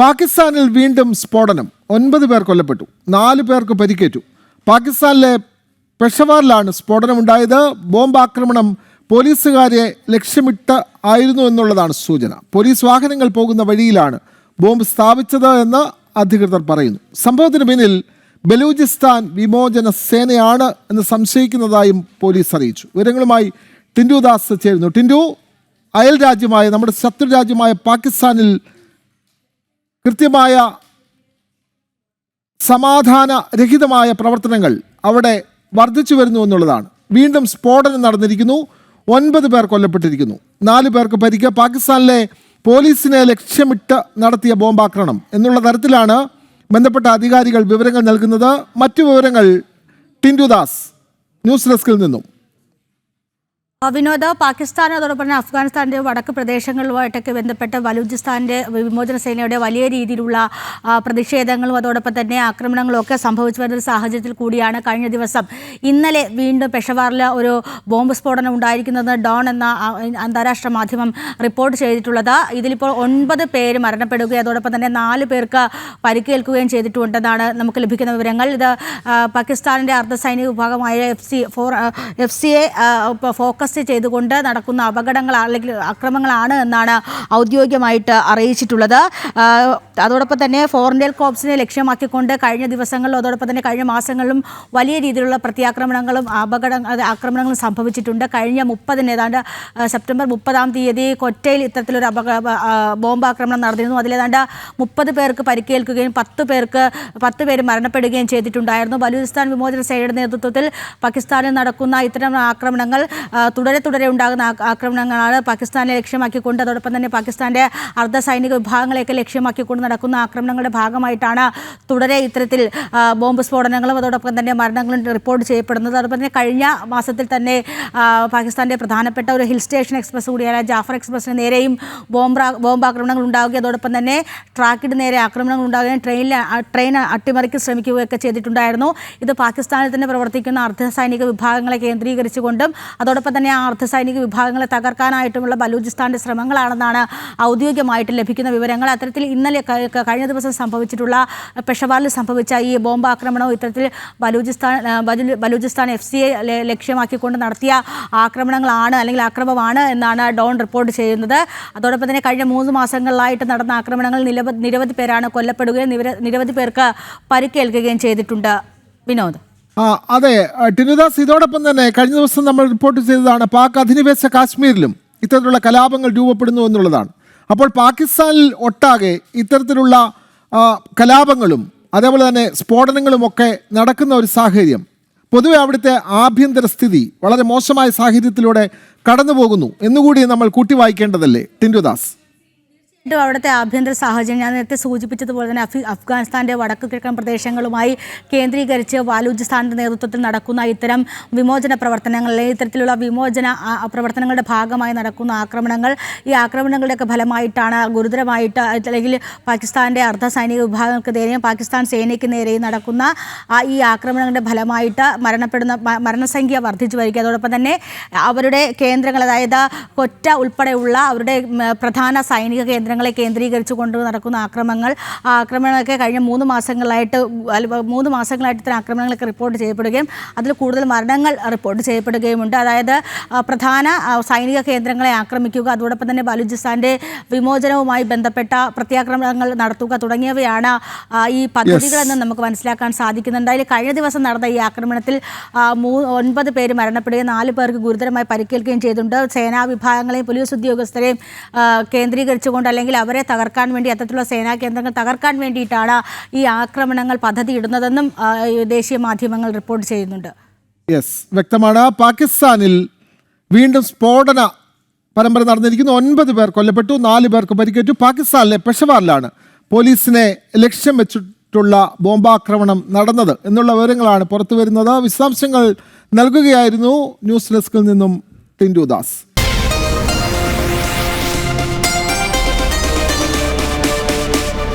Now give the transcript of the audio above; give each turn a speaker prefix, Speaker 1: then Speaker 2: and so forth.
Speaker 1: പാകിസ്ഥാനിൽ വീണ്ടും സ്ഫോടനം. 9 പേർ കൊല്ലപ്പെട്ടു, 4 പേർക്ക് പരിക്കേറ്റു. പാകിസ്ഥാനിലെ പെഷവാറിലാണ് സ്ഫോടനമുണ്ടായത്. ബോംബാക്രമണം പോലീസുകാരെ ലക്ഷ്യമിട്ട് ആയിരുന്നു എന്നുള്ളതാണ് സൂചന. പോലീസ് വാഹനങ്ങൾ പോകുന്ന വഴിയിലാണ് ബോംബ് സ്ഥാപിച്ചത് എന്ന് അധികൃതർ പറയുന്നു. സംഭവത്തിന് പിന്നിൽ ബലൂചിസ്ഥാൻ വിമോചന സേനയാണ് എന്ന് സംശയിക്കുന്നതായും പോലീസ് അറിയിച്ചു. വിവരങ്ങളുമായി ടിൻഡു ദാസ് ചേരുന്നു. ടിൻഡു, അയൽ രാജ്യമായ നമ്മുടെ ശത്രു രാജ്യമായ പാകിസ്ഥാനിൽ കൃത്യമായ സമാധാനരഹിതമായ പ്രവർത്തനങ്ങൾ അവിടെ വർദ്ധിച്ചു വരുന്നു എന്നുള്ളതാണ്. വീണ്ടും സ്ഫോടനം നടന്നിരിക്കുന്നു. 9 പേർ കൊല്ലപ്പെട്ടിരിക്കുന്നു, 4 പേർക്ക് പരിക്ക്. പാകിസ്ഥാനിലെ പോലീസിനെ ലക്ഷ്യമിട്ട് നടത്തിയ ബോംബാക്രമണം എന്നുള്ള തരത്തിലാണ് ബന്ധപ്പെട്ട അധികാരികൾ വിവരങ്ങൾ നൽകുന്നത്. മറ്റു വിവരങ്ങൾ ടിൻഡു ദാസ് ന്യൂസ് ഡെസ്കിൽ നിന്നും.
Speaker 2: വിനോദ്, പാകിസ്ഥാൻ അതോടൊപ്പം തന്നെ അഫ്ഗാനിസ്ഥാൻ്റെ വടക്ക് പ്രദേശങ്ങളുമായിട്ടൊക്കെ ബന്ധപ്പെട്ട് ബലൂചിസ്ഥാൻ്റെ വിമോചന സേനയുടെ വലിയ രീതിയിലുള്ള പ്രതിഷേധങ്ങളും അതോടൊപ്പം തന്നെ ആക്രമണങ്ങളും ഒക്കെ സംഭവിച്ചു വരുന്ന സാഹചര്യത്തിൽ കൂടിയാണ് കഴിഞ്ഞ ദിവസം ഇന്നലെ വീണ്ടും പെഷവാറിൽ ഒരു ബോംബ് സ്ഫോടനം ഉണ്ടായിരിക്കുന്നത് ഡോൺ എന്ന അന്താരാഷ്ട്ര മാധ്യമം റിപ്പോർട്ട് ചെയ്തിട്ടുള്ളത്. ഇതിലിപ്പോൾ 9 പേര് മരണപ്പെടുകയും അതോടൊപ്പം തന്നെ 4 പേർക്ക് പരിക്കേൽക്കുകയും ചെയ്തിട്ടുണ്ടെന്നാണ് നമുക്ക് ലഭിക്കുന്ന വിവരങ്ങൾ. ഇത് പാകിസ്ഥാനിൻ്റെ അർദ്ധസൈനിക വിഭാഗമായ FCA ഫോക്കസ് ചെയ്തുകൊണ്ട് നടക്കുന്ന അപകടങ്ങൾ അല്ലെങ്കിൽ അക്രമങ്ങളാണ് എന്നാണ് ഔദ്യോഗികമായിട്ട് അറിയിച്ചിട്ടുള്ളത്. അതോടൊപ്പം തന്നെ ഫോറിൻ കോപ്സിനെ ലക്ഷ്യമാക്കിക്കൊണ്ട് കഴിഞ്ഞ ദിവസങ്ങളിലും അതോടൊപ്പം തന്നെ കഴിഞ്ഞ മാസങ്ങളിലും വലിയ രീതിയിലുള്ള പ്രത്യാക്രമണങ്ങളും ആക്രമണങ്ങളും സംഭവിച്ചിട്ടുണ്ട്. കഴിഞ്ഞ 30 ഏതാണ്ട് സെപ്റ്റംബർ 30-ാം തീയതി കൊറ്റയിൽ ഇത്തരത്തിലൊരു ബോംബാക്രമണം നടന്നിരുന്നു. അതിലേതാണ്ട് 30 പേർക്ക് പരിക്കേൽക്കുകയും 10 പേര് മരണപ്പെടുകയും ചെയ്തിട്ടുണ്ടായിരുന്നു. ബലൂചിസ്ഥാൻ വിമോചന സേനയുടെ നേതൃത്വത്തിൽ പാകിസ്ഥാനിൽ നടക്കുന്ന ഇത്തരം ആക്രമണങ്ങൾ തുടരെ ഉണ്ടാകുന്ന ആക്രമണങ്ങളാണ് പാകിസ്ഥാനെ ലക്ഷ്യമാക്കിക്കൊണ്ട് അതോടൊപ്പം തന്നെ പാകിസ്ഥാൻ്റെ അർദ്ധസൈനിക വിഭാഗങ്ങളെയൊക്കെ ലക്ഷ്യമാക്കിക്കൊണ്ട് നടക്കുന്ന ആക്രമണങ്ങളുടെ ഭാഗമായിട്ടാണ് തുടരെ ഇത്തരത്തിൽ ബോംബ് സ്ഫോടനങ്ങളും അതോടൊപ്പം തന്നെ മരണങ്ങളും റിപ്പോർട്ട് ചെയ്യപ്പെടുന്നത്. അതോടൊപ്പം തന്നെ കഴിഞ്ഞ മാസത്തിൽ തന്നെ പാകിസ്ഥാൻ്റെ പ്രധാനപ്പെട്ട ഒരു ഹിൽ സ്റ്റേഷൻ എക്സ്പ്രസ് കൂടിയായ ജാഫർ എക്സ്പ്രസിന് നേരെയും ബോംബാക്രമണങ്ങൾ ഉണ്ടാവുകയും അതോടൊപ്പം തന്നെ ട്രാക്കിന് നേരെ ആക്രമണങ്ങൾ ഉണ്ടാവുകയും ട്രെയിൻ അട്ടിമറിക്ക് ശ്രമിക്കുകയൊക്കെ ചെയ്തിട്ടുണ്ടായിരുന്നു. ഇത് പാകിസ്ഥാനിൽ തന്നെ പ്രവർത്തിക്കുന്ന അർദ്ധസൈനിക വിഭാഗങ്ങളെ കേന്ദ്രീകരിച്ചുകൊണ്ടും അതോടൊപ്പം തന്നെ ആ അർദ്ധസൈനിക വിഭാഗങ്ങളെ തകർക്കാനായിട്ടുമുള്ള ബലൂചിസ്ഥാൻ്റെ ശ്രമങ്ങളാണെന്നാണ് ഔദ്യോഗികമായിട്ട് ലഭിക്കുന്ന വിവരങ്ങൾ. അത്തരത്തിൽ ഇന്നലെ കഴിഞ്ഞ ദിവസം സംഭവിച്ചിട്ടുള്ള പെഷവാറിൽ സംഭവിച്ച ഈ ബോംബാക്രമണവും ഇത്തരത്തിൽ ബലൂചിസ്ഥാൻ FCA ലക്ഷ്യമാക്കിക്കൊണ്ട് നടത്തിയ ആക്രമണങ്ങളാണ് അല്ലെങ്കിൽ ആക്രമണമാണ് എന്നാണ് ഡോൺ റിപ്പോർട്ട് ചെയ്യുന്നത്. അതോടൊപ്പം തന്നെ കഴിഞ്ഞ 3 മാസങ്ങളിലായിട്ട് നടന്ന ആക്രമണങ്ങൾ നിരവധി പേരാണ് കൊല്ലപ്പെടുകയും നിരവധി പേർക്ക് പരിക്കേൽക്കുകയും ചെയ്തിട്ടുണ്ട്. വിനോദ്.
Speaker 1: അതെ ടിനുദാസ്, ഇതോടൊപ്പം തന്നെ കഴിഞ്ഞ ദിവസം നമ്മൾ റിപ്പോർട്ട് ചെയ്തതാണ് പാക് അധിനിവേശ കാശ്മീരിലും ഇത്തരത്തിലുള്ള കലാപങ്ങൾ രൂപപ്പെടുന്നു എന്നുള്ളതാണ്. അപ്പോൾ പാകിസ്ഥാനിൽ ഒട്ടാകെ ഇത്തരത്തിലുള്ള കലാപങ്ങളും അതേപോലെ തന്നെ സ്ഫോടനങ്ങളുമൊക്കെ നടക്കുന്ന ഒരു സാഹചര്യം, പൊതുവെ അവിടുത്തെ ആഭ്യന്തര സ്ഥിതി വളരെ മോശമായ സാഹചര്യത്തിലൂടെ കടന്നു പോകുന്നു എന്നുകൂടി നമ്മൾ കൂട്ടി വായിക്കേണ്ടതല്ലേ ടിൻഡുദാസ്?
Speaker 2: അവിടുത്തെ ആഭ്യന്തര സാഹചര്യം ഞാൻ നേരത്തെ സൂചിപ്പിച്ചതുപോലെ തന്നെ അഫ്ഗാനിസ്ഥാൻ്റെ വടക്ക് കിഴക്കൻ പ്രദേശങ്ങളുമായി കേന്ദ്രീകരിച്ച് ബലൂചിസ്ഥാൻ്റെ നേതൃത്വത്തിൽ നടക്കുന്ന ഇത്തരം വിമോചന പ്രവർത്തനങ്ങൾ, ഇത്തരത്തിലുള്ള വിമോചന പ്രവർത്തനങ്ങളുടെ ഭാഗമായി നടക്കുന്ന ആക്രമണങ്ങൾ, ഈ ആക്രമണങ്ങളുടെയൊക്കെ ഫലമായിട്ടാണ് ഗുരുതരമായിട്ട് അല്ലെങ്കിൽ പാകിസ്ഥാൻ്റെ അർദ്ധസൈനിക വിഭാഗങ്ങൾക്ക് നേരെയും പാകിസ്ഥാൻ സേനയ്ക്ക് നേരെയും നടക്കുന്ന ഈ ആക്രമണങ്ങളുടെ ഫലമായിട്ട് മരണസംഖ്യ വർദ്ധിച്ചു വരിക. അതോടൊപ്പം തന്നെ അവരുടെ കേന്ദ്രങ്ങൾ, അതായത് കൊറ്റ ഉൾപ്പെടെയുള്ള അവരുടെ പ്രധാന സൈനിക കേന്ദ്രങ്ങളെ കേന്ദ്രീകരിച്ചു കൊണ്ട് നടക്കുന്ന ആക്രമണങ്ങളൊക്കെ കഴിഞ്ഞ 3 മാസങ്ങളായിട്ട് ഇത്തരം ആക്രമണങ്ങളൊക്കെ റിപ്പോർട്ട് ചെയ്യപ്പെടുകയും അതിൽ കൂടുതൽ മരണങ്ങൾ റിപ്പോർട്ട് ചെയ്യപ്പെടുകയുമുണ്ട്. അതായത് പ്രധാന സൈനിക കേന്ദ്രങ്ങളെ ആക്രമിക്കുക, അതോടൊപ്പം തന്നെ ബലൂചിസ്ഥാൻ്റെ വിമോചനവുമായി ബന്ധപ്പെട്ട പ്രത്യാക്രമണങ്ങൾ നടത്തുക തുടങ്ങിയവയാണ് ഈ പദ്ധതികളെന്ന് നമുക്ക് മനസ്സിലാക്കാൻ സാധിക്കുന്നുണ്ട്. അതിൽ കഴിഞ്ഞ ദിവസം നടന്ന ഈ ആക്രമണത്തിൽ 9 പേര് മരണപ്പെടുകയും 4 പേർക്ക് ഗുരുതരമായി പരിക്കേൽക്കുകയും ചെയ്തിട്ടുണ്ട്. സേനാ വിഭാഗങ്ങളെയും പോലീസ് ഉദ്യോഗസ്ഥരെയും കേന്ദ്രീകരിച്ചുകൊണ്ട് അല്ലെങ്കിൽ അവരെ തകർക്കാൻ വേണ്ടി അത്തരത്തിലുള്ള സേനാ കേന്ദ്രങ്ങൾ തകർക്കാൻ വേണ്ടിയിട്ടാണ് ഈ ആക്രമണങ്ങൾ പദ്ധതിയിടുന്നതെന്നും ദേശീയ മാധ്യമങ്ങൾ റിപ്പോർട്ട് ചെയ്യുന്നുണ്ട്.
Speaker 1: വ്യക്തമാണ്. പാകിസ്ഥാനിൽ വീണ്ടും സ്ഫോടന പരമ്പര നടന്നിരിക്കുന്നു. 9 പേർ കൊല്ലപ്പെട്ടു, 4 പേർക്ക് പരിക്കേറ്റു. പാകിസ്ഥാനിലെ പെഷവാറിലാണ് പോലീസിനെ ലക്ഷ്യം വെച്ചിട്ടുള്ള ബോംബാക്രമണം നടന്നത് എന്നുള്ള വിവരങ്ങളാണ് പുറത്തു വരുന്നത്. വിശദാംശങ്ങൾ നൽകുകയായിരുന്നു ന്യൂസ് ഡെസ്കിൽ നിന്നും ടിൻഡു ദാസ്.